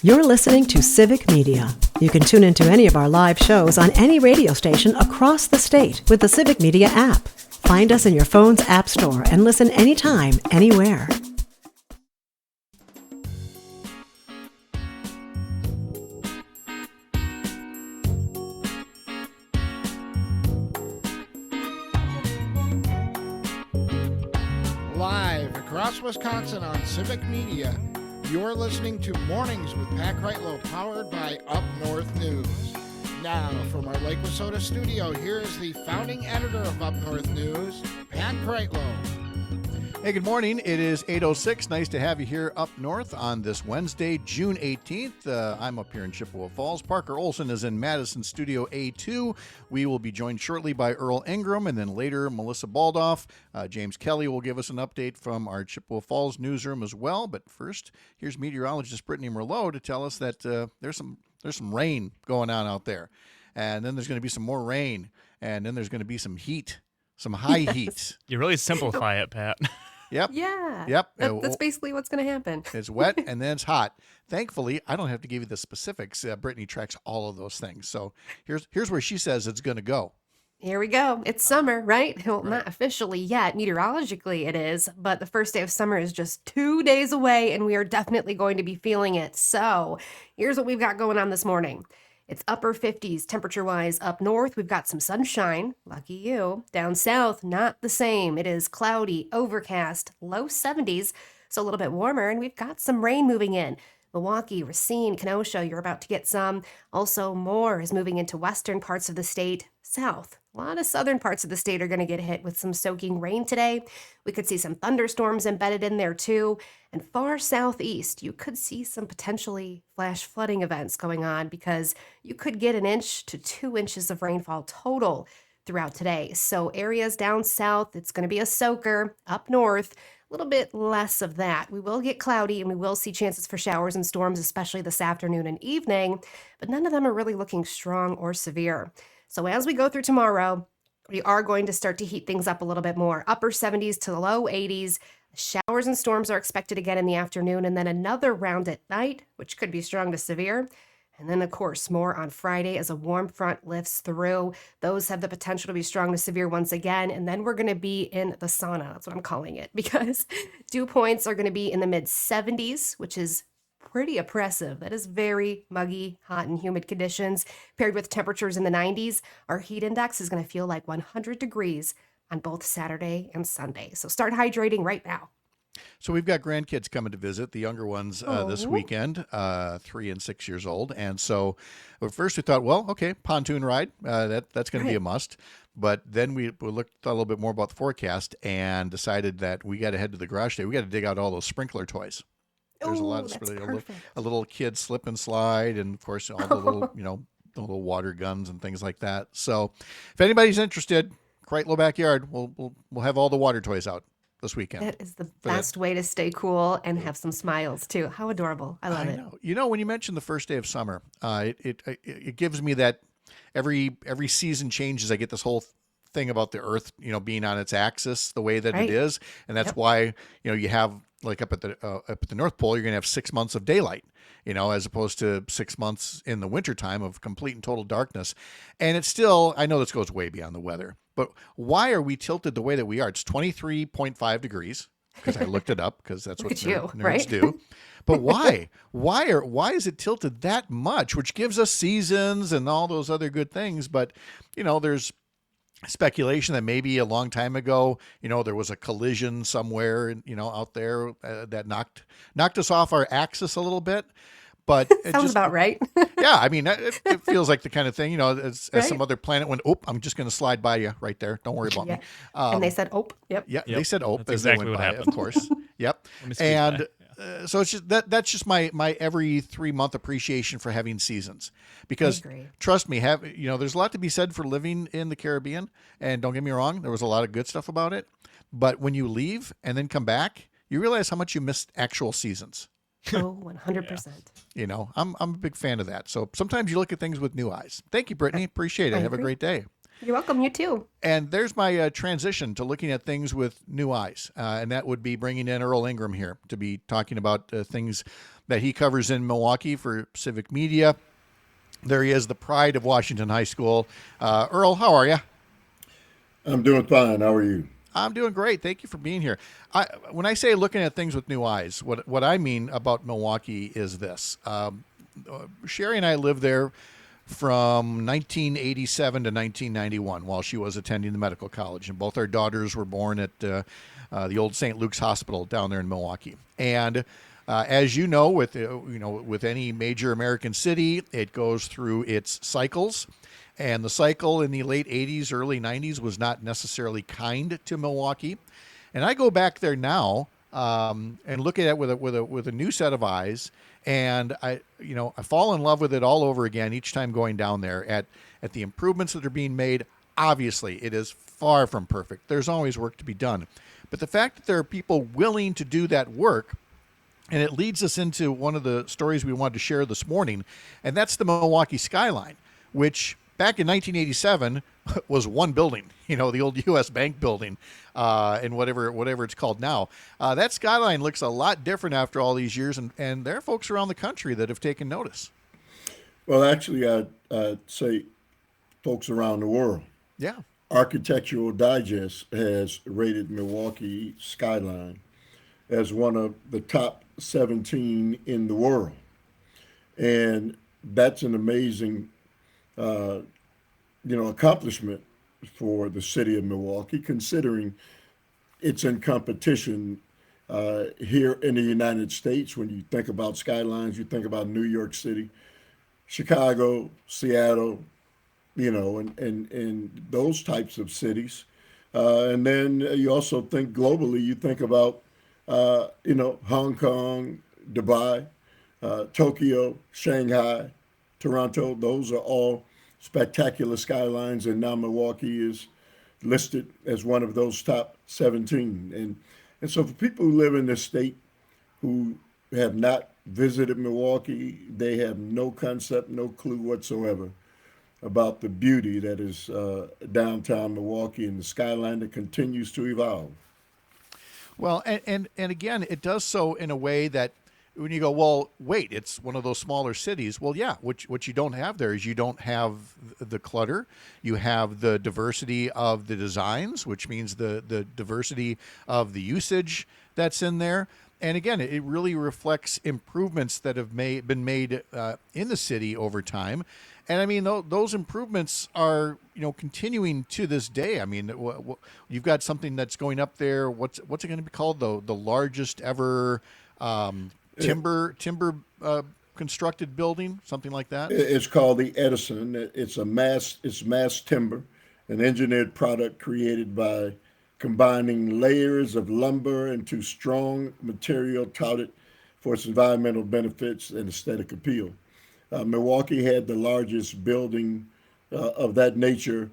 You're listening to Civic Media. You can tune into any of our live shows on any radio station across the state with the Civic Media app. Find us in your phone's app store and listen anytime, anywhere. Live across Wisconsin on Civic Media, you're listening to Mornings with Pat Kreitlow, powered by Up North News. Now, from our Lake Wissota studio, here is the founding editor of Up North News, Pat Kreitlow. Hey, good morning. It is 8:06. Nice to have you here up north on this Wednesday, June 18th. I'm up here in Chippewa Falls. Parker Olson is in Madison Studio A2. We will be joined shortly by Earl Ingram, and then later Melissa Baldoff. James Kelly will give us an update from our Chippewa Falls newsroom as well. But first, here's meteorologist Brittany Merlot to tell us that there's some rain going on out there. And then there's going to be some more rain. And then there's going to be some heat, some high heat. You really simplify it, Pat. Yep. Yeah. Yep. That's basically what's going to happen. It's wet and then it's hot. Thankfully, I don't have to give you the specifics. Brittany tracks all of those things. So here's where she says it's going to go. Here we go. It's summer, right? Well, not officially yet. Meteorologically, it is. But the first day of summer is just 2 days away, and we are definitely going to be feeling it. So here's what we've got going on this morning. It's upper 50s temperature-wise up north. We've got some sunshine. Lucky you. Down south, not the same. It is cloudy, overcast, low 70s, so a little bit warmer, and we've got some rain moving in. Milwaukee, Racine, Kenosha, you're about to get some. Also, more is moving into western parts of the state, south. A lot of southern parts of the state are going to get hit with some soaking rain today. We could see some thunderstorms embedded in there too. And far southeast, you could see some potentially flash flooding events going on because you could get 1 inch to 2 inches of rainfall total throughout today. So areas down south, it's going to be a soaker. Up north, a little bit less of that. We will get cloudy and we will see chances for showers and storms, especially this afternoon and evening, but none of them are really looking strong or severe. So as we go through tomorrow, we are going to start to heat things up a little bit more. Upper 70s to the low 80s. Showers and storms are expected again in the afternoon, and then another round at night, which could be strong to severe. And then, of course, more on Friday as a warm front lifts through. Those have the potential to be strong to severe once again. And then we're going to be in the sauna. That's what I'm calling it, because dew points are going to be in the mid 70s, which is pretty oppressive. That is very muggy, hot, and humid conditions. Paired with temperatures in the 90s, our heat index is going to feel like 100 degrees on both Saturday and Sunday. So start hydrating right now. So we've got grandkids coming to visit, the younger ones this weekend, 3 and 6 years old. And so at first we thought, well, okay, pontoon ride, that's going to be a must. But then we looked a little bit more about the forecast and decided that we got to head to the garage today. We got to dig out all those sprinkler toys. There's a lot of a little kid slip and slide, and of course all the little the little water guns and things like that. So if anybody's interested, Kreitlow Backyard, we'll have all the water toys out this weekend. That is the best way to stay cool and have some smiles too. How adorable! I love it. When you mentioned the first day of summer, it gives me that every season changes. I get this whole thing about the Earth, being on its axis the way that it is, and that's why you have. Like up at the North Pole, you're going to have 6 months of daylight, as opposed to 6 months in the wintertime of complete and total darkness. And it's still, I know this goes way beyond the weather, but why are we tilted the way that we are? It's 23.5 degrees, because I looked it up, because that's what nerds do. But why? Why is it tilted that much, which gives us seasons and all those other good things? But, there's speculation that maybe a long time ago, there was a collision somewhere, out there that knocked us off our axis a little bit. But it sounds about right. Yeah, I mean, it feels like the kind of thing, as some other planet went, I'm just going to slide by you right there. Don't worry about me. And they said, yep. Yeah, they said, That's as exactly they went what by, happened. of course. Yep. And so it's just that's just my every 3 month appreciation for having seasons, because trust me, there's a lot to be said for living in the Caribbean, and don't get me wrong, there was a lot of good stuff about it, but when you leave and then come back, you realize how much you missed actual seasons. Oh, 100%. I'm a big fan of that. So sometimes you look at things with new eyes. Thank you, Brittany. Appreciate it. Have a great day. You're welcome. You too. And there's my transition to looking at things with new eyes. And that would be bringing in Earl Ingram here to be talking about things that he covers in Milwaukee for Civic Media. There he is, the pride of Washington High School. Earl, how are you? I'm doing fine. How are you? I'm doing great. Thank you for being here. When I say looking at things with new eyes, what I mean about Milwaukee is this. Sherry and I lived there from 1987 to 1991 while she was attending the medical college. And both our daughters were born at the old St. Luke's Hospital down there in Milwaukee. And as you know, with any major American city, it goes through its cycles. And the cycle in the late 80s, early 90s was not necessarily kind to Milwaukee. And I go back there now and look at it with a new set of eyes. And I fall in love with it all over again each time going down there at the improvements that are being made. Obviously, it is far from perfect. There's always work to be done. But the fact that there are people willing to do that work, and it leads us into one of the stories we wanted to share this morning, and that's the Milwaukee skyline, which back in 1987 was one building, the old U.S. Bank building, and whatever it's called now. That skyline looks a lot different after all these years, and there are folks around the country that have taken notice. Well, actually, I'd say folks around the world. Yeah. Architectural Digest has rated Milwaukee skyline as one of the top 17 in the world. And that's an amazing accomplishment for the city of Milwaukee, considering it's in competition here in the United States. When you think about skylines, you think about New York City, Chicago, Seattle, and those types of cities. And then you also think globally, you think about, Hong Kong, Dubai, Tokyo, Shanghai, Toronto. Those are all spectacular skylines, and now Milwaukee is listed as one of those top 17. And so for people who live in this state who have not visited Milwaukee, they have no concept, no clue whatsoever about the beauty that is downtown Milwaukee and the skyline that continues to evolve. Well, and again, it does so in a way that when you go, well, wait, it's one of those smaller cities. Well, yeah, what you don't have there is you don't have the clutter. You have the diversity of the designs, which means the diversity of the usage that's in there. And again, it really reflects improvements that have been made in the city over time. And I mean, those improvements are, continuing to this day. I mean, you've got something that's going up there. What's it going to be called? The largest ever timber constructed building, something like that. It's called the Edison. It's mass timber, an engineered product created by combining layers of lumber into strong material touted for its environmental benefits and aesthetic appeal. Milwaukee had the largest building of that nature,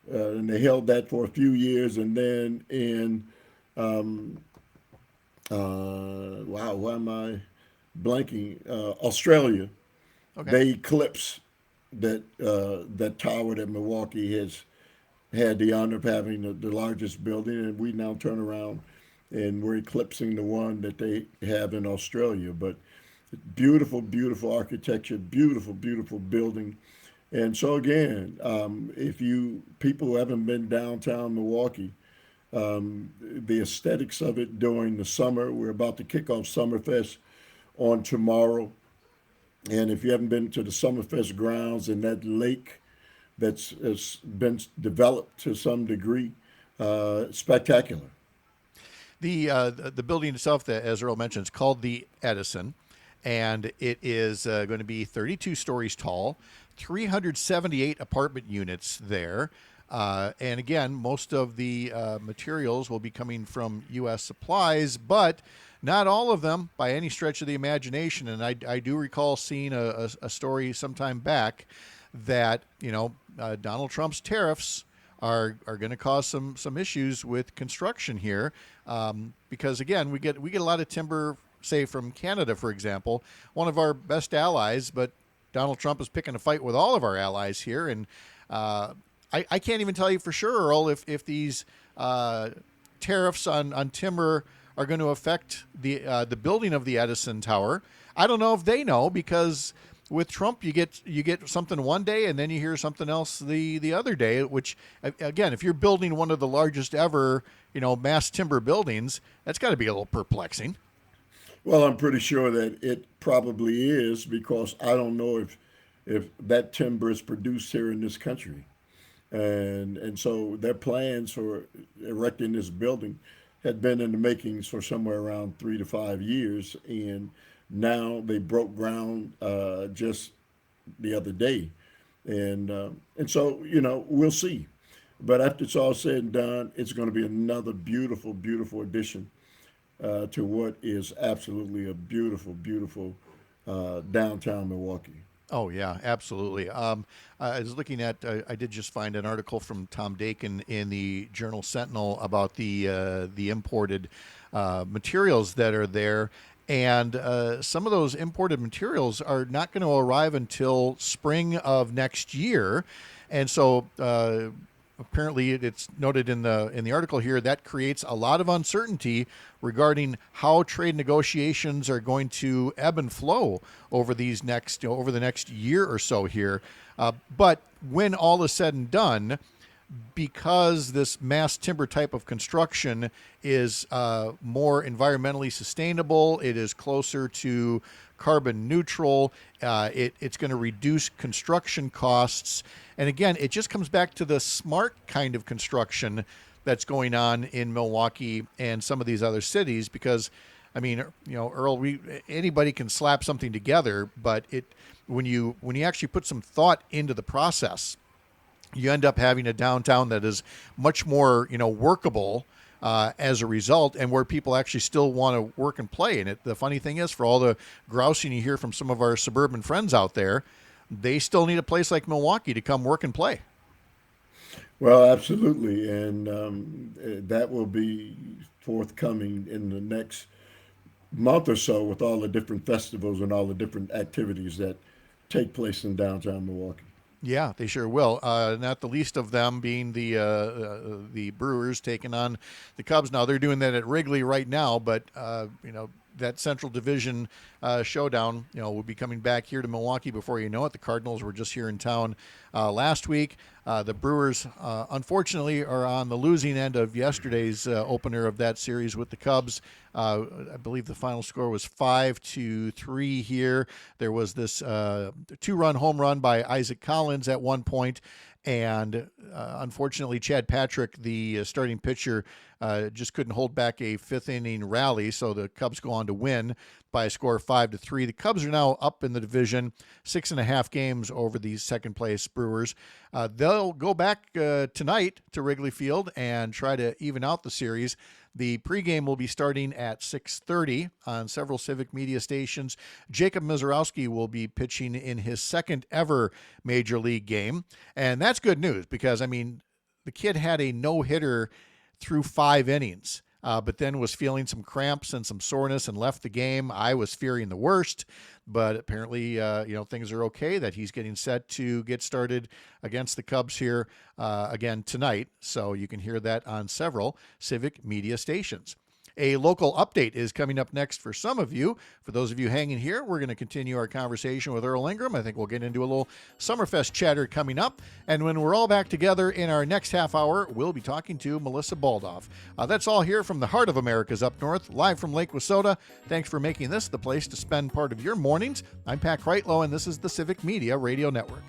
and they held that for a few years. And then in, why am I blanking? Australia, okay. They eclipsed that tower that Milwaukee has had the honor of having the largest building, and we now turn around and we're eclipsing the one that they have in Australia. But beautiful, beautiful architecture, beautiful, beautiful building. And so again, if people who haven't been downtown Milwaukee, the aesthetics of it during the summer, we're about to kick off Summerfest on tomorrow. And if you haven't been to the Summerfest grounds and that lake that's been developed to some degree, spectacular. The building itself, as Earl mentioned, is called the Edison. And it is going to be 32 stories tall, 378 apartment units there. And again, most of the materials will be coming from U.S. supplies, but not all of them by any stretch of the imagination. And I do recall seeing a story sometime back that, Donald Trump's tariffs are going to cause some issues with construction here. Because again, we get a lot of timber, say from Canada, for example, one of our best allies, but Donald Trump is picking a fight with all of our allies here. And I can't even tell you for sure, Earl, if these tariffs on timber are going to affect the building of the Edison Tower. I don't know if they know, because with Trump, you get something one day and then you hear something else the other day, which, again, if you're building one of the largest ever, mass timber buildings, that's got to be a little perplexing. Well, I'm pretty sure that it probably is, because I don't know if that timber is produced here in this country. And so their plans for erecting this building had been in the makings for somewhere around 3 to 5 years, and now they broke ground just the other day, and so we'll see. But after it's all said and done, it's going to be another beautiful, beautiful addition to what is absolutely a beautiful, beautiful downtown Milwaukee. Oh yeah, absolutely. I was looking at. I did just find an article from Tom Dakin in the Journal Sentinel about the imported materials that are there, and some of those imported materials are not going to arrive until spring of next year, and so. Apparently, it's noted in the article here that creates a lot of uncertainty regarding how trade negotiations are going to ebb and flow over the next year or so here. But when all is said and done, because this mass timber type of construction is more environmentally sustainable, it is closer to carbon neutral, it's going to reduce construction costs. And again, it just comes back to the smart kind of construction that's going on in Milwaukee and some of these other cities, because, I mean, Earl, anybody can slap something together, but when you actually put some thought into the process, you end up having a downtown that is much more, workable as a result, and where people actually still want to work and play. And the funny thing is, for all the grousing you hear from some of our suburban friends out there, they still need a place like Milwaukee to come work and play. Well, absolutely, and that will be forthcoming in the next month or so, with all the different festivals and all the different activities that take place in downtown Milwaukee. Yeah, they sure will. Not the least of them being the Brewers taking on the Cubs. Now they're doing that at Wrigley right now, but that Central Division showdown, will be coming back here to Milwaukee before you know it. The Cardinals were just here in town last week. The Brewers, unfortunately, are on the losing end of yesterday's opener of that series with the Cubs. I believe the final score was 5-3 here. There was this 2-run home run by Isaac Collins at one point, and unfortunately, Chad Patrick, the starting pitcher, just couldn't hold back a fifth-inning rally, so the Cubs go on to win by a score of 5-3. The Cubs are now up in the division, 6.5 games over the second-place Brewers. They'll go back tonight to Wrigley Field and try to even out the series. The pregame will be starting at 6:30 on several Civic Media stations. Jacob Mizorowski will be pitching in his second ever Major League game. And that's good news because, the kid had a no-hitter through 5 innings, but then was feeling some cramps and some soreness and left the game. I was fearing the worst, but apparently, things are okay, that he's getting set to get started against the Cubs here again tonight. So you can hear that on several Civic Media stations. A local update is coming up next for some of you. For those of you hanging here, we're going to continue our conversation with Earl Ingram. I think we'll get into a little Summerfest chatter coming up. And when we're all back together in our next half hour, we'll be talking to Melissa Baldoff. That's all here from the heart of America's Up North, live from Lake Wissota. Thanks for making this the place to spend part of your mornings. I'm Pat Kreitlow, and this is the Civic Media Radio Network.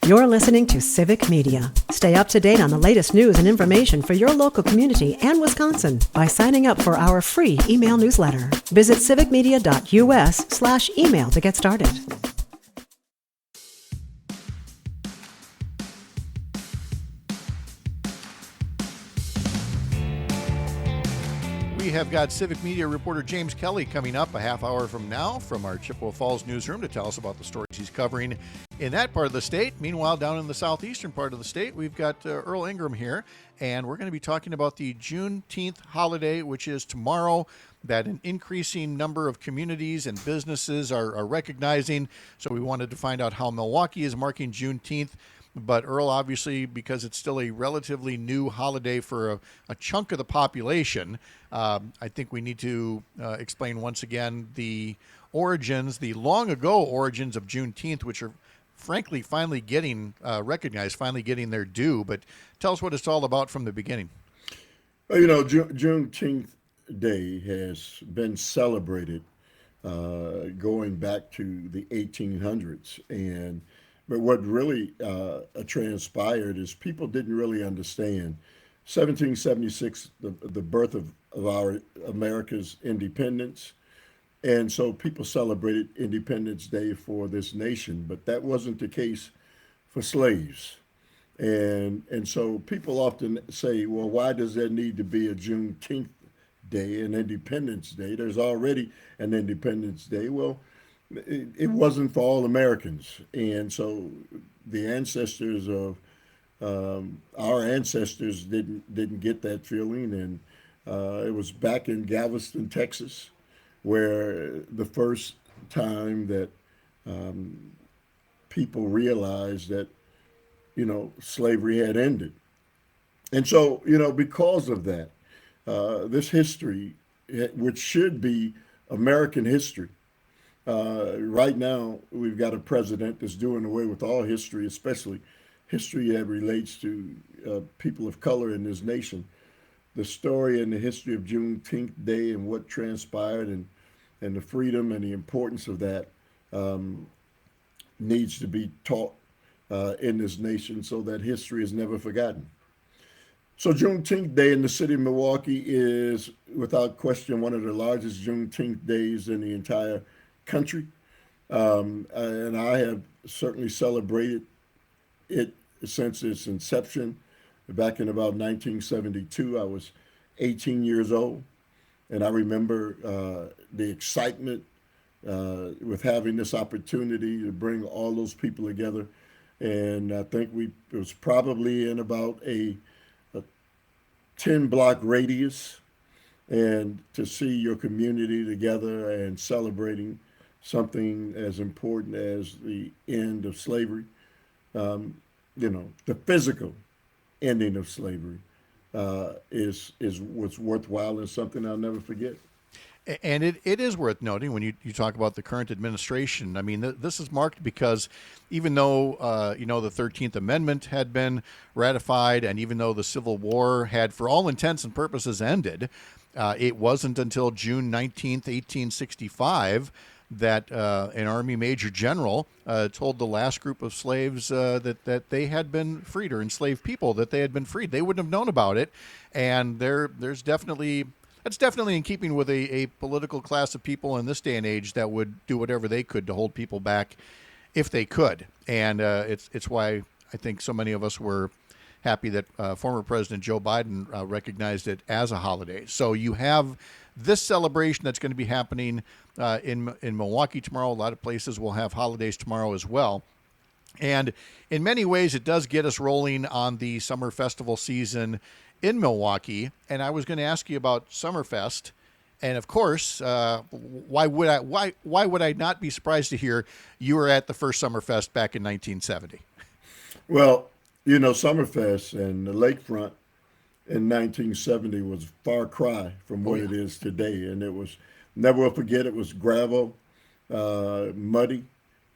You're listening to Civic Media. Stay up to date on the latest news and information for your local community and Wisconsin by signing up for our free email newsletter. Visit civicmedia.us/email to get started. We have got Civic Media reporter James Kelly coming up a half hour from now from our Chippewa Falls newsroom to tell us about the stories he's covering in that part of the state. Meanwhile, down in the southeastern part of the state, we've got Earl Ingram here, and we're going to be talking about the Juneteenth holiday, which is tomorrow, that an increasing number of communities and businesses are recognizing. So we wanted to find out how Milwaukee is marking Juneteenth. But Earl, obviously, because it's still a relatively new holiday for a chunk of the population, I think we need to explain once again the origins, the long ago origins of Juneteenth, which are frankly finally getting recognized, finally getting their due. But tell us what it's all about from the beginning. Well, Juneteenth Day has been celebrated going back to the 1800s, but what really transpired is people didn't really understand 1776, the birth of our America's independence. And so people celebrated Independence Day for this nation, but that wasn't the case for slaves. And so people often say, well, why does there need to be a Juneteenth Day, an Independence Day? There's already an Independence Day. Well, it wasn't for all Americans. And so the ancestors of our ancestors didn't get that feeling. And it was back in Galveston, Texas, where the first time that people realized that, slavery had ended. And so, because of that, this history, which should be American history, right now we've got a president that's doing away with all history, especially history that relates to people of color in this nation. The story and the history of Juneteenth Day and what transpired and the freedom and the importance of that needs to be taught in this nation so that history is never forgotten. So Juneteenth Day in the city of Milwaukee is without question one of the largest Juneteenth days in the entire country. And I have certainly celebrated it since its inception. Back in about 1972, I was 18 years old. And I remember the excitement with having this opportunity to bring all those people together. And I think it was probably in about a 10-block radius, and to see your community together and celebrating something as important as the end of slavery, the physical ending of slavery, is what's worthwhile and something I'll never forget. And it is worth noting when you talk about the current administration. I mean, this is marked because even though, the 13th Amendment had been ratified, and even though the Civil War had, for all intents and purposes, ended, it wasn't until June 19th, 1865, that an Army Major General told the last group of slaves that they had been freed, or enslaved people, that they had been freed. They wouldn't have known about it. And that's definitely in keeping with a political class of people in this day and age that would do whatever they could to hold people back if they could. And it's why I think so many of us were happy that former President Joe Biden recognized it as a holiday. So you have this celebration that's going to be happening in Milwaukee tomorrow. A lot of places will have holidays tomorrow as well. And in many ways, it does get us rolling on the summer festival season in Milwaukee. And I was going to ask you about Summerfest. And of course, why would I not be surprised to hear you were at the first Summerfest back in 1970? Well, Summerfest and the lakefront in 1970 was a far cry from what it is today. And it was, never will forget, it was gravel, muddy,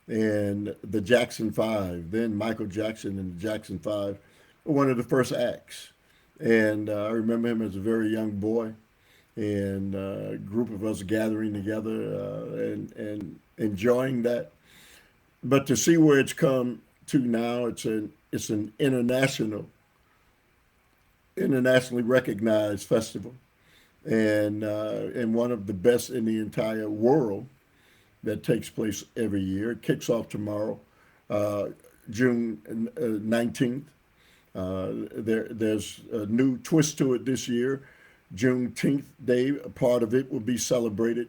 and the Jackson Five, then Michael Jackson and the Jackson Five, were one of the first acts. And I remember him as a very young boy, and a group of us gathering together and enjoying that. But to see where it's come to now, it's an internationally recognized festival, and one of the best in the entire world that takes place every year. It kicks off tomorrow, June 19th. There's a new twist to it this year. Juneteenth Day, a part of it will be celebrated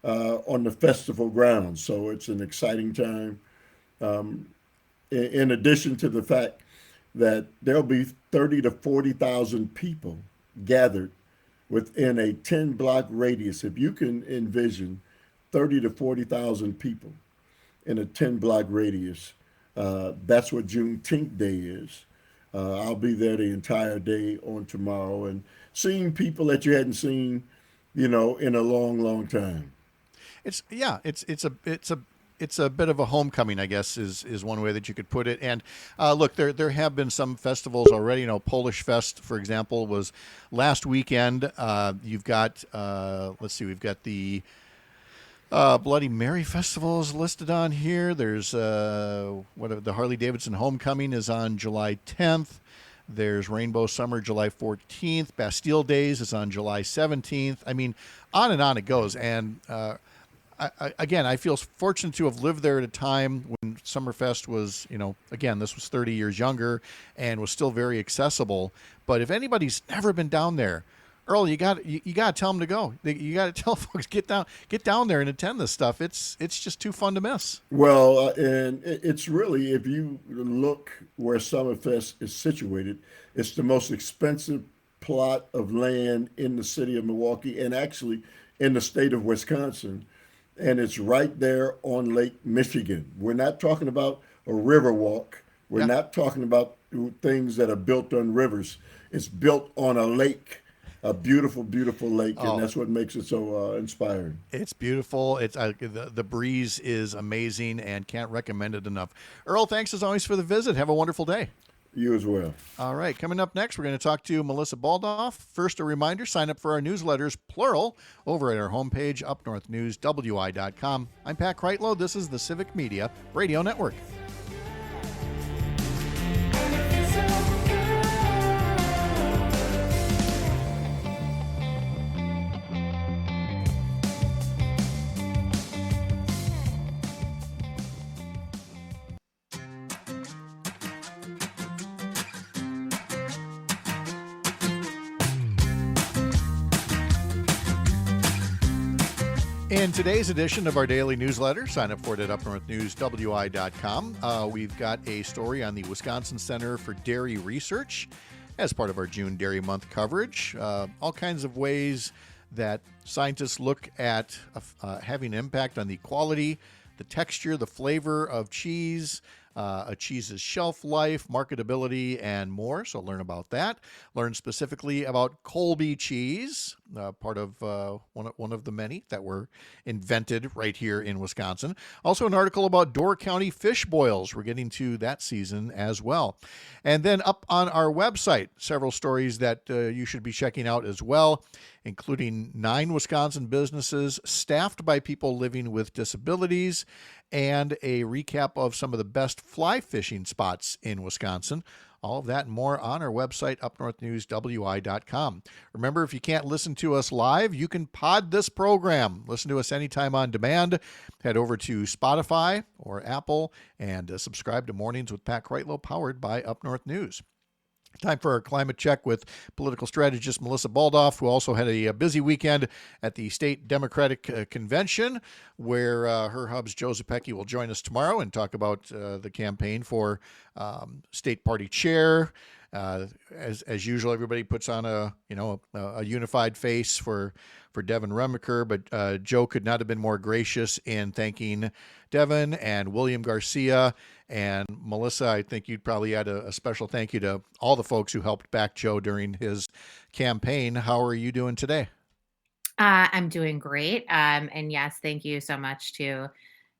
on the festival grounds. So it's an exciting time. in addition to the fact that there'll be 30 to 40,000 people gathered within a 10-block radius. If you can envision 30 to 40,000 people in a 10-block radius, that's what Juneteenth Day is. I'll be there the entire day on tomorrow and seeing people that you hadn't seen, in a long, long time. It's a bit of a homecoming, I guess, is one way that you could put it. And look, there have been some festivals already. Polish Fest, for example, was last weekend. You've got let's see, we've got the Bloody Mary Festival is listed on here. There's the Harley Davidson Homecoming is on July 10th. There's Rainbow Summer July 14th. Bastille Days is on July 17th. I mean, on and on it goes. And I feel fortunate to have lived there at a time when Summerfest was, again, this was 30 years younger and was still very accessible. But if anybody's never been down there, Earl, you got to tell them to go. You got to tell folks get down there and attend this stuff. It's just too fun to miss. Well, and it's really, if you look where Summerfest is situated, it's the most expensive plot of land in the city of Milwaukee and actually in the state of Wisconsin. And it's right there on Lake Michigan. We're not talking about a river walk. We're not talking about things that are built on rivers. It's built on a lake. A beautiful, beautiful lake, and that's what makes it so inspiring. It's beautiful. It's the breeze is amazing, and can't recommend it enough. Earl, thanks as always for the visit. Have a wonderful day. You as well. All right, coming up next, we're going to talk to Melissa Baldoff. First, a reminder, sign up for our newsletters, plural, over at our homepage, upnorthnewswi.com. I'm Pat Kreitlow. This is the Civic Media Radio Network. In today's edition of our daily newsletter, sign up for it at upnorthnewswi.com. We've got a story on the Wisconsin Center for Dairy Research as part of our June Dairy Month coverage. All kinds of ways that scientists look at having an impact on the quality, the texture, the flavor of cheese, a cheese's shelf life, marketability, and more. So learn about that. Learn specifically about Colby cheese, part of one of the many that were invented right here in Wisconsin. Also an article about Door County fish boils. We're getting to that season as well. And then up on our website, several stories that you should be checking out as well, including 9 Wisconsin businesses staffed by people living with disabilities, and a recap of some of the best fly fishing spots in Wisconsin. All of that and more on our website, upnorthnewswi.com. Remember, if you can't listen to us live, you can pod this program. Listen to us anytime on demand. Head over to Spotify or Apple and subscribe to Mornings with Pat Kreitlow, powered by Up North News. Time for our climate check with political strategist Melissa Baldoff, who also had a busy weekend at the state Democratic Convention, where her hub's Joe Zepecki will join us tomorrow and talk about the campaign for state party chair. As usual, everybody puts on a unified face for Devin Remaker, but Joe could not have been more gracious in thanking Devin and William Garcia. And Melissa, I think you'd probably add a special thank you to all the folks who helped back Joe during his campaign. How are you doing today? I'm doing great. And yes, thank you so much to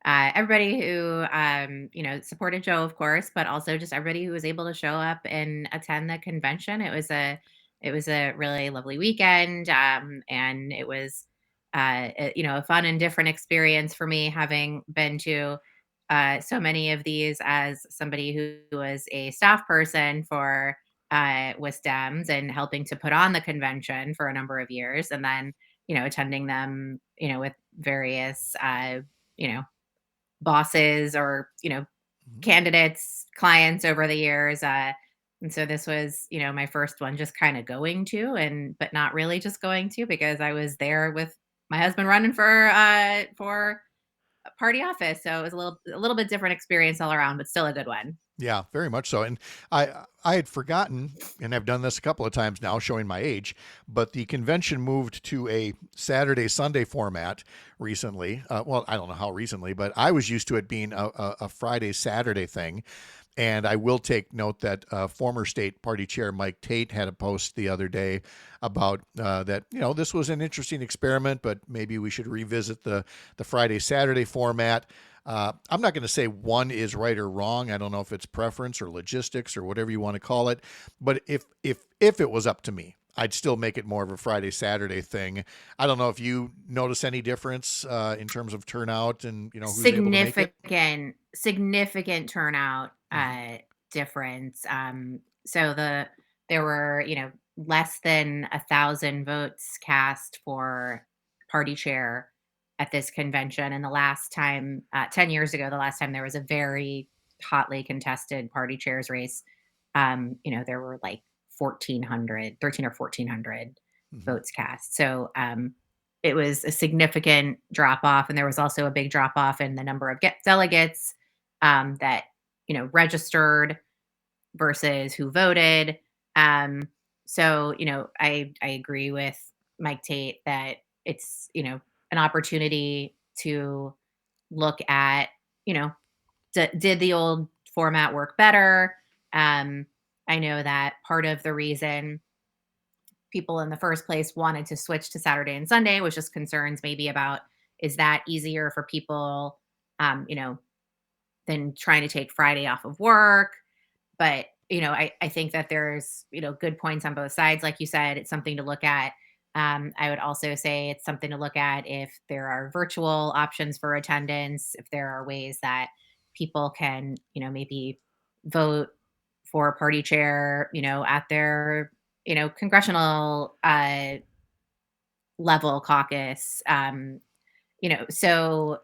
everybody who, supported Joe, of course, but also just everybody who was able to show up and attend the convention. It was a really lovely weekend. And it was, a fun and different experience for me, having been to so many of these as somebody who was a staff person for with Dems and helping to put on the convention for a number of years, and then attending them with various bosses or candidates, clients over the years. And so this was my first one, just kind of going to, but not really just going to, because I was there with my husband running for party office. So it was a little bit different experience all around, but still a good one. Yeah, very much so. And I had forgotten, and I've done this a couple of times now, showing my age, but the convention moved to a Saturday Sunday format recently. Well, I don't know how recently, but I was used to it being a Friday Saturday thing. And I will take note that former state party chair Mike Tate had a post the other day about that, this was an interesting experiment, but maybe we should revisit the Friday Saturday format. I'm not going to say one is right or wrong. I don't know if it's preference or logistics or whatever you want to call it. But if it was up to me, I'd still make it more of a Friday Saturday thing. I don't know if you notice any difference in terms of turnout and who's able to make it. Significant turnout difference. So there were less than 1,000 votes cast for party chair at this convention. And the last time, 10 years ago, the last time there was a very hotly contested party chairs race, there were like 13 or 1,400 votes cast. So it was a significant drop off. And there was also a big drop off in the number of delegates that, registered versus who voted. So, I agree with Mike Tate that it's, an opportunity to look at, did the old format work better? I know that part of the reason people in the first place wanted to switch to Saturday and Sunday was just concerns maybe about, is that easier for people, than trying to take Friday off of work? But, I think that there's, good points on both sides. Like you said, it's something to look at. I would also say it's something to look at if there are virtual options for attendance, if there are ways that people can, maybe vote for a party chair, at their, congressional level caucus. So,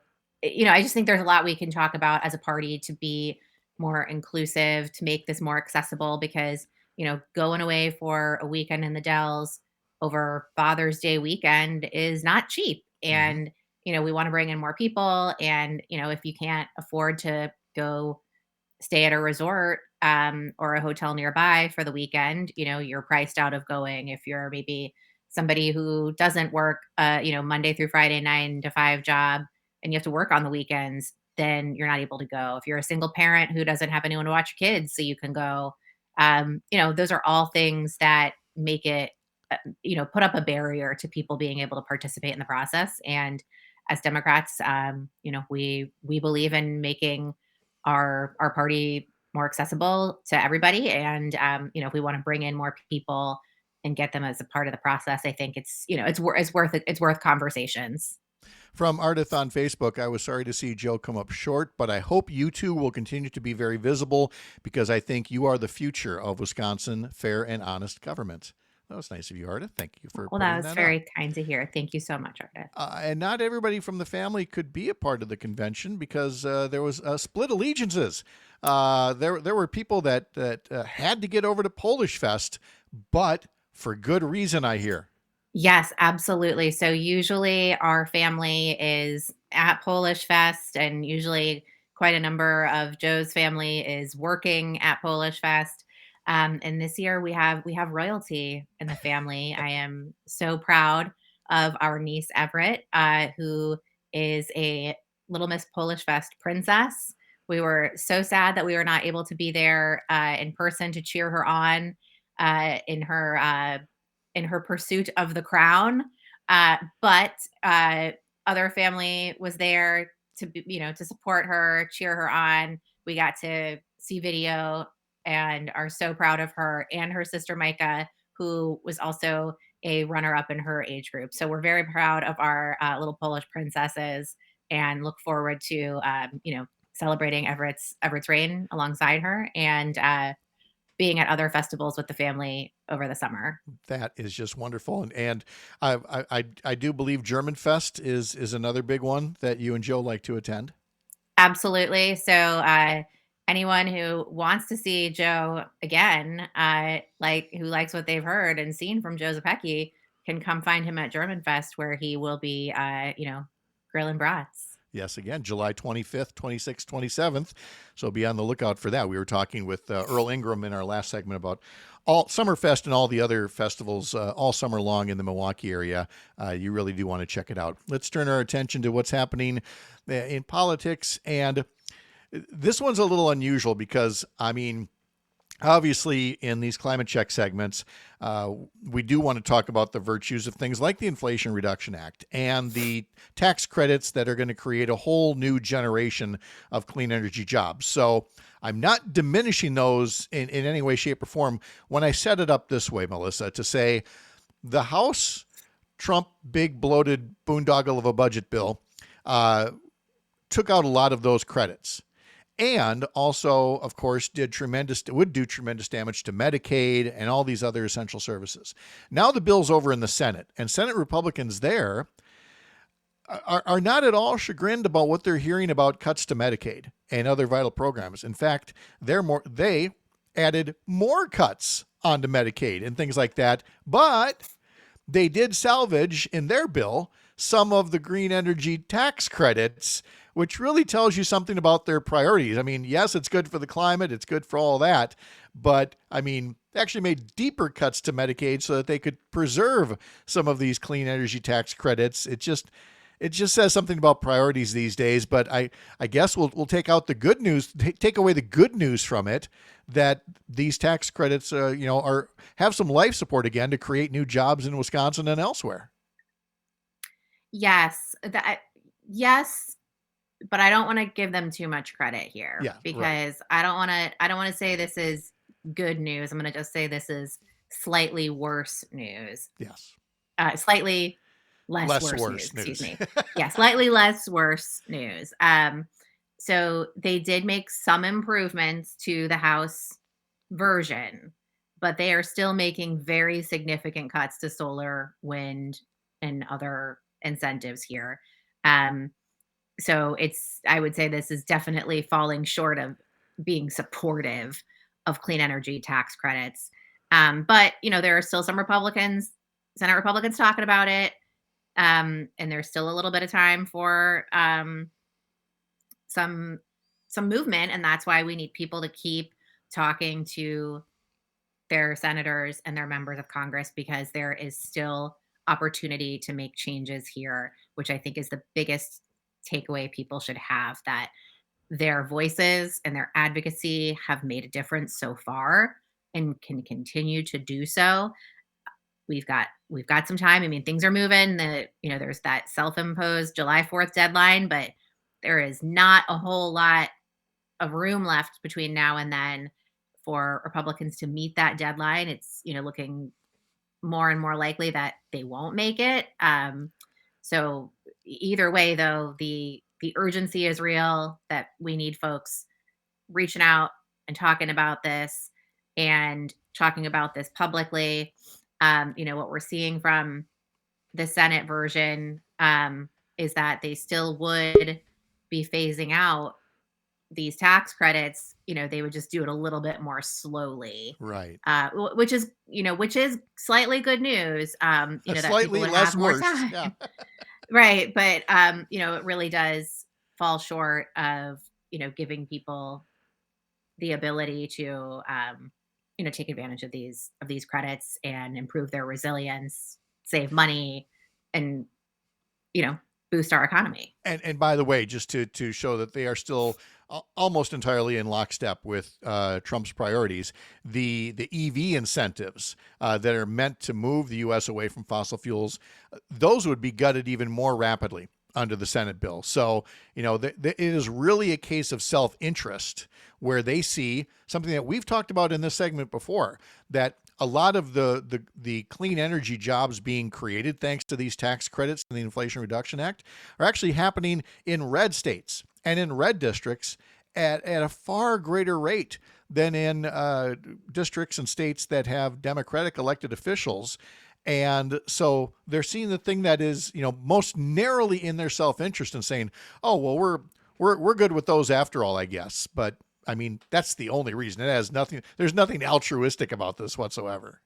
I just think there's a lot we can talk about as a party to be more inclusive, to make this more accessible, because, going away for a weekend in the Dells over Father's Day weekend is not cheap. And, we want to bring in more people. And, if you can't afford to go stay at a resort or a hotel nearby for the weekend, you're priced out of going. If you're maybe somebody who doesn't work, Monday through Friday, 9 to 5 job, and you have to work on the weekends, then you're not able to go. If you're a single parent who doesn't have anyone to watch your kids so you can go, those are all things that make it, put up a barrier to people being able to participate in the process. And as Democrats, we believe in making our party more accessible to everybody. And, if we want to bring in more people and get them as a part of the process, I think it's, it's worth conversations. From Ardith on Facebook, I was sorry to see Joe come up short, but I hope you two will continue to be very visible, because I think you are the future of Wisconsin fair and honest government. That was nice of you, Ardith. Thank you for that was that very kind to hear. Thank you so much, Ardith. And not everybody from the family could be a part of the convention, because there was split allegiances. There were people that had to get over to Polish Fest, but for good reason, I hear. Yes, absolutely. So usually our family is at Polish Fest, and usually quite a number of Joe's family is working at Polish Fest. And this year we have royalty in the family. I am so proud of our niece Everett, who is a Little Miss Polish Fest princess. We were so sad that we were not able to be there in person to cheer her on in her pursuit of the crown. But other family was there to to support her, cheer her on. We got to see video and are so proud of her and her sister Micah, who was also a runner-up in her age group. So we're very proud of our little Polish princesses, and look forward to celebrating Everett's reign alongside her, and being at other festivals with the family over the summer. That is just wonderful. And I do believe German Fest is another big one that you and Joe like to attend. Absolutely. So anyone who wants to see Joe again, who likes what they've heard and seen from Joe Zepecki, can come find him at German Fest, where he will be, grilling brats. Yes, again, July 25th, 26th, 27th. So be on the lookout for that. We were talking with Earl Ingram in our last segment about all Summerfest and all the other festivals all summer long in the Milwaukee area. You really do want to check it out. Let's turn our attention to what's happening in politics. And this one's a little unusual because, I mean, obviously, in these climate check segments, we do want to talk about the virtues of things like the Inflation Reduction Act and the tax credits that are going to create a whole new generation of clean energy jobs. So I'm not diminishing those in any way, shape, or form when I set it up this way, Melissa, to say the House Trump big bloated boondoggle of a budget bill took out a lot of those credits. And also, of course, would do tremendous damage to Medicaid and all these other essential services. Now the bill's over in the Senate, and Senate Republicans there are not at all chagrined about what they're hearing about cuts to Medicaid and other vital programs. In fact, they added more cuts onto Medicaid and things like that, but they did salvage in their bill some of the green energy tax credits, which really tells you something about their priorities. I mean, yes, it's good for the climate, it's good for all that, but I mean, they actually made deeper cuts to Medicaid so that they could preserve some of these clean energy tax credits. It just says something about priorities these days. But I guess we'll take out the good news, take away the good news from it, that these tax credits, have some life support again to create new jobs in Wisconsin and elsewhere. Yes, yes, but I don't want to give them too much credit here because right. I don't want to say this is good news. I'm going to just say this is slightly worse news. Yes. Slightly less worse news. Excuse me. Yeah, slightly less worse news. So they did make some improvements to the House version, but they are still making very significant cuts to solar, wind, and other incentives here. So I would say this is definitely falling short of being supportive of clean energy tax credits. But, there are still some Senate Republicans talking about it. And there's still a little bit of time for some movement. And that's why we need people to keep talking to their senators and their members of Congress, because there is still opportunity to make changes here, which I think is the biggest takeaway people should have, that their voices and their advocacy have made a difference so far and can continue to do so. We've got some time. I mean, things are moving. There's that self-imposed July 4th deadline, but there is not a whole lot of room left between now and then for Republicans to meet that deadline. It's, looking more and more likely that they won't make it. So either way, though, the urgency is real, that we need folks reaching out and talking about this publicly. What we're seeing from the Senate version is that they still would be phasing out these tax credits. They would just do it a little bit more slowly, right? Which is slightly good news. That slightly people would less have more worse, time. yeah. Right, but it really does fall short of giving people the ability to take advantage of these credits and improve their resilience, save money, and boost our economy. And by the way, just to show that they are still almost entirely in lockstep with Trump's priorities, the EV incentives that are meant to move the U.S. away from fossil fuels, those would be gutted even more rapidly under the Senate bill. So, it is really a case of self-interest where they see something that we've talked about in this segment before, that a lot of the clean energy jobs being created thanks to these tax credits and the Inflation Reduction Act are actually happening in red states and in red districts at a far greater rate than in districts and states that have Democratic elected officials. And so they're seeing the thing that is, most narrowly in their self-interest and saying, oh, well, we're good with those after all, I guess. But I mean, that's the only reason. There's nothing altruistic about this whatsoever.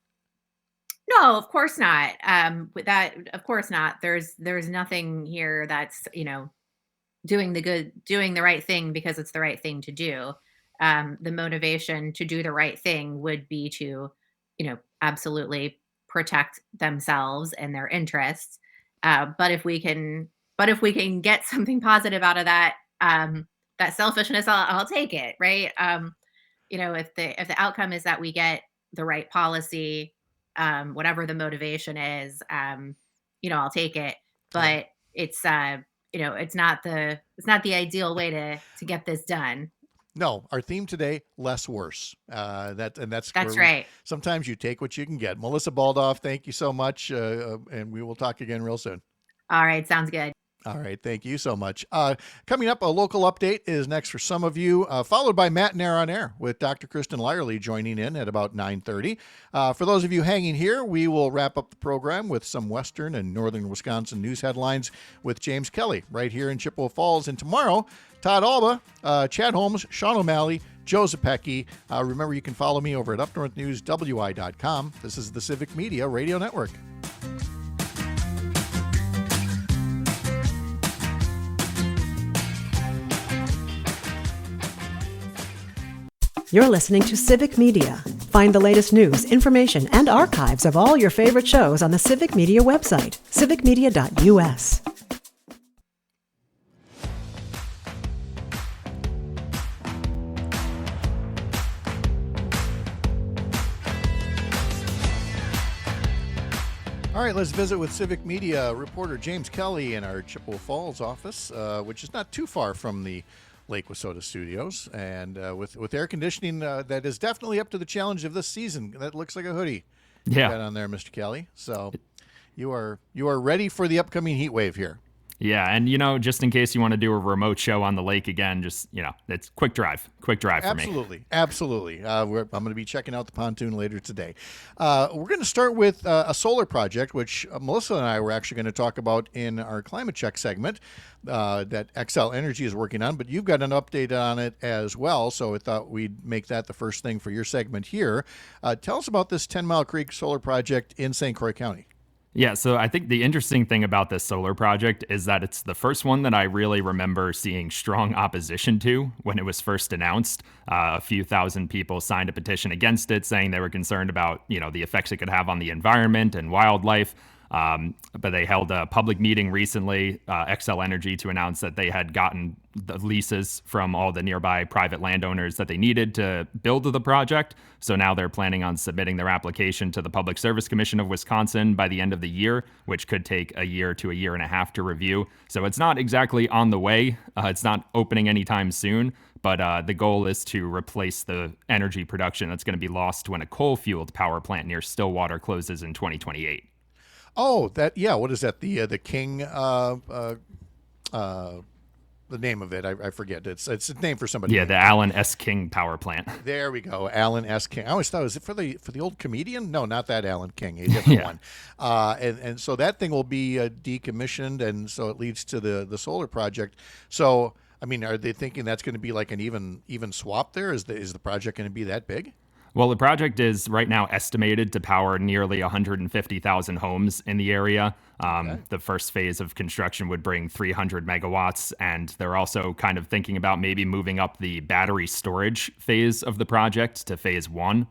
No, of course not. Of course not. There's nothing here that's, doing the right thing because it's the right thing to do. The motivation to do the right thing would be to, absolutely protect themselves and their interests. But if we can get something positive out of that, that selfishness, I'll take it, right? If the outcome is that we get the right policy, whatever the motivation is, I'll take it. Yeah. But it's not the ideal way to get this done. No, our theme today, less worse. That's where That's right. sometimes you take what you can get. Melissa Baldoff, thank you so much, and we will talk again real soon. All right, sounds good. All right, thank you so much. Coming up, a local update is next for some of you, followed by Matt and Air on Air with Dr. Kristen Lyerly joining in at about 9:30. For those of you hanging here, we will wrap up the program with some Western and Northern Wisconsin news headlines with James Kelly right here in Chippewa Falls. And tomorrow, Todd Alba, Chad Holmes, Sean O'Malley, Joe Zapecki. Remember, you can follow me over at upnorthnewswi.com. This is the Civic Media Radio Network. You're listening to Civic Media. Find the latest news, information, and archives of all your favorite shows on the Civic Media website, civicmedia.us. All right, let's visit with Civic Media reporter James Kelly in our Chippewa Falls office, which is not too far from the Lake Wissota studios, and with air conditioning that is definitely up to the challenge of this season. That looks like a hoodie you got on there, Mr. Kelly. So you are ready for the upcoming heat wave here. Yeah, and just in case you want to do a remote show on the lake again, just it's quick drive for me. Absolutely. I'm going to be checking out the pontoon later today. We're going to start with a solar project, which Melissa and I were actually going to talk about in our climate check segment that XL Energy is working on, but you've got an update on it as well, so I thought we'd make that the first thing for your segment here. Tell us about this 10 Mile Creek solar project in St. Croix County. Yeah, so I think the interesting thing about this solar project is that it's the first one that I really remember seeing strong opposition to when it was first announced. A few thousand people signed a petition against it, saying they were concerned about, the effects it could have on the environment and wildlife. But they held a public meeting recently, XL Energy, to announce that they had gotten the leases from all the nearby private landowners that they needed to build the project. So now they're planning on submitting their application to the Public Service Commission of Wisconsin by the end of the year, which could take a year to a year and a half to review. So it's not exactly on the way. It's not opening anytime soon. But the goal is to replace the energy production that's going to be lost when a coal-fueled power plant near Stillwater closes in 2028. Oh, what is that? The King, the name of it, I forget. It's a name for somebody. Yeah, the Allen S. King power plant. There we go, Allen S. King. I always thought, was it for the old comedian? No, not that Allen King, a different one. And so that thing will be decommissioned, and so it leads to the solar project. So, I mean, are they thinking that's going to be like an even swap there? Is the project going to be that big? Well, the project is right now estimated to power nearly 150,000 homes in the area. The first phase of construction would bring 300 megawatts, and they're also kind of thinking about maybe moving up the battery storage phase of the project to phase 1.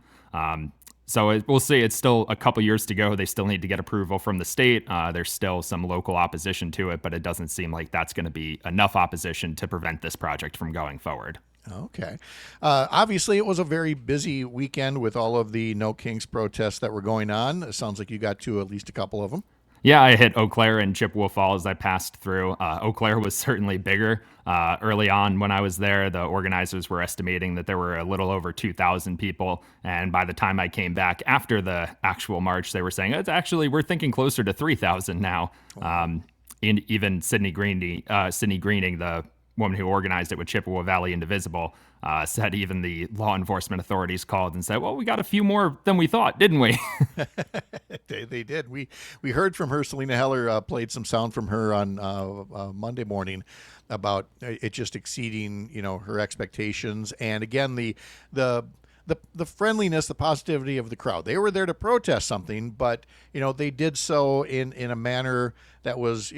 So we'll see. It's still a couple years to go. They still need to get approval from the state. There's still some local opposition to it, but it doesn't seem like that's going to be enough opposition to prevent this project from going forward. Okay. Obviously, it was a very busy weekend with all of the No Kings protests that were going on. It sounds like you got to at least a couple of them. Yeah, I hit Eau Claire and Chippewa Falls. I passed through. Eau Claire was certainly bigger. Early on when I was there, the organizers were estimating that there were a little over 2,000 people. And by the time I came back after the actual march, they were saying, we're thinking closer to 3,000 now. Even Sydney Greening, the woman who organized it with Chippewa Valley Indivisible, said even the law enforcement authorities called and said, well, we got a few more than we thought, didn't we? They did. We heard from her. Selena Heller played some sound from her on Monday morning about it just exceeding, her expectations. And again, the the friendliness, the positivity of the crowd. They were there to protest something, but they did so in a manner that was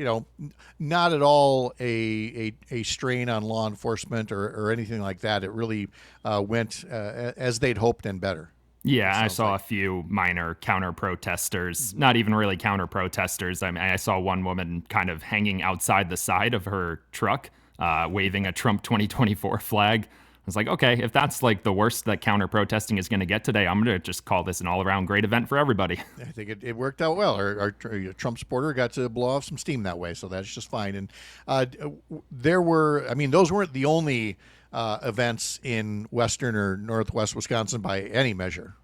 not at all a strain on law enforcement or anything like that. It really went as they'd hoped and better. Yeah, I saw a few minor counter protesters, not even really counter protesters. I mean, I saw one woman kind of hanging outside the side of her truck, waving a Trump 2024 flag. I was like, okay, if that's like the worst that counter protesting is going to get today, I'm going to just call this an all around great event for everybody. I think it worked out well. Our Trump supporter got to blow off some steam that way, so that's just fine. And those weren't the only events in western or northwest Wisconsin by any measure.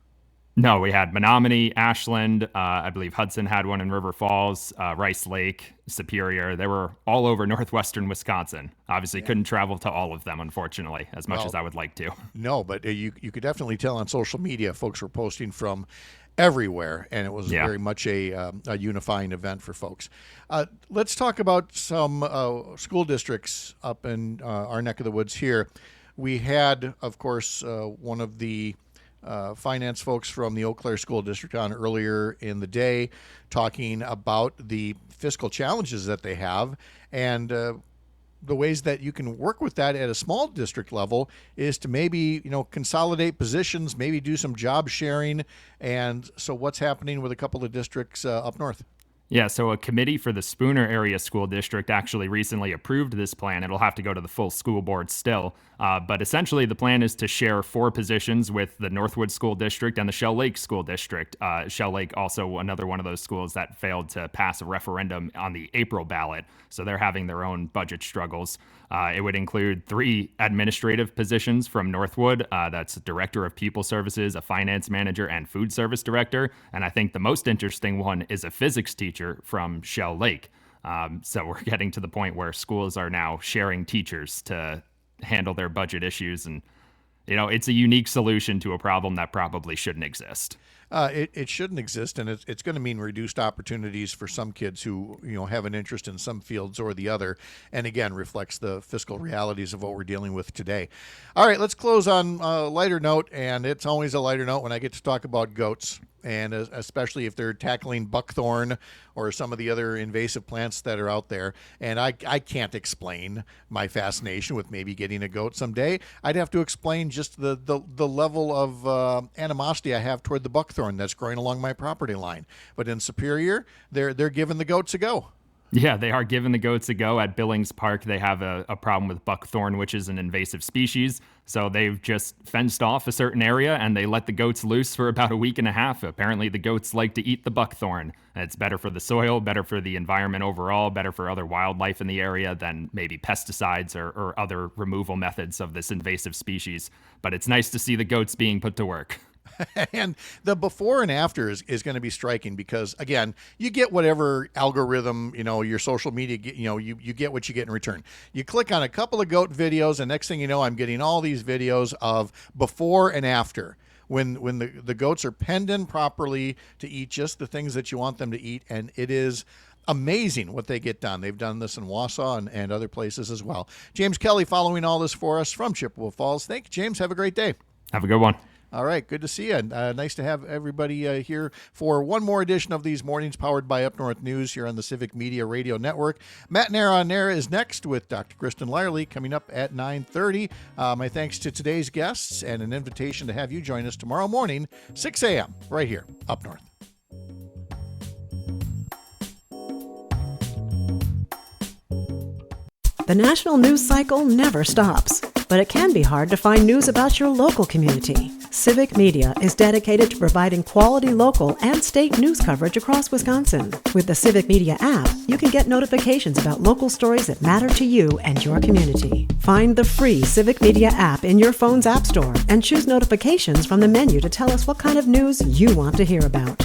No, we had Menominee, Ashland, I believe Hudson had one in River Falls, Rice Lake, Superior. They were all over northwestern Wisconsin. Obviously, couldn't travel to all of them, unfortunately, as much as I would like to. No, but you could definitely tell on social media, folks were posting from everywhere, and it was very much a unifying event for folks. Let's talk about some school districts up in our neck of the woods here. We had, of course, one of the finance folks from the Eau Claire School District on earlier in the day talking about the fiscal challenges that they have, and the ways that you can work with that at a small district level is to maybe consolidate positions, maybe do some job sharing. And so what's happening with a couple of districts up north? Yeah, so a committee for the Spooner Area School District actually recently approved this plan. It'll have to go to the full school board still. But essentially, the plan is to share 4 positions with the Northwood School District and the Shell Lake School District. Shell Lake, also another one of those schools that failed to pass a referendum on the April ballot. So they're having their own budget struggles. It would include 3 administrative positions from Northwood. That's Director of People Services, a Finance Manager, and Food Service Director. And I think the most interesting one is a physics teacher from Shell Lake. So we're getting to the point where schools are now sharing teachers to handle their budget issues. And, it's a unique solution to a problem that probably shouldn't exist. It shouldn't exist, and it's going to mean reduced opportunities for some kids who have an interest in some fields or the other, and again reflects the fiscal realities of what we're dealing with today. All right, let's close on a lighter note, and it's always a lighter note when I get to talk about goats, and especially if they're tackling buckthorn or some of the other invasive plants that are out there. And I can't explain my fascination with maybe getting a goat someday. I'd have to explain just the level of animosity I have toward the buckthorn that's growing along my property line. But in Superior, they're giving the goats a go. Yeah, they are giving the goats a go. At Billings Park, they have a problem with buckthorn, which is an invasive species. So they've just fenced off a certain area and they let the goats loose for about a week and a half. Apparently, the goats like to eat the buckthorn. It's better for the soil, better for the environment overall, better for other wildlife in the area than maybe pesticides or other removal methods of this invasive species. But it's nice to see the goats being put to work. And the before and after is going to be striking because, again, you get whatever algorithm, your social media, you get what you get in return. You click on a couple of goat videos, and next thing you know, I'm getting all these videos of before and after when the goats are penned in properly to eat just the things that you want them to eat. And it is amazing what they get done. They've done this in Wausau and other places as well. James Kelly following all this for us from Chippewa Falls. Thank you, James. Have a great day. Have a good one. All right, good to see you. Nice to have everybody here for one more edition of these mornings powered by Up North News here on the Civic Media Radio Network. Matt Nair on Air is next with Dr. Kristen Lyerly coming up at 9:30. My thanks to today's guests and an invitation to have you join us tomorrow morning, 6 a.m., right here, Up North. The national news cycle never stops, but it can be hard to find news about your local community. Civic Media is dedicated to providing quality local and state news coverage across Wisconsin. With the Civic Media app, you can get notifications about local stories that matter to you and your community. Find the free Civic Media app in your phone's app store and choose notifications from the menu to tell us what kind of news you want to hear about.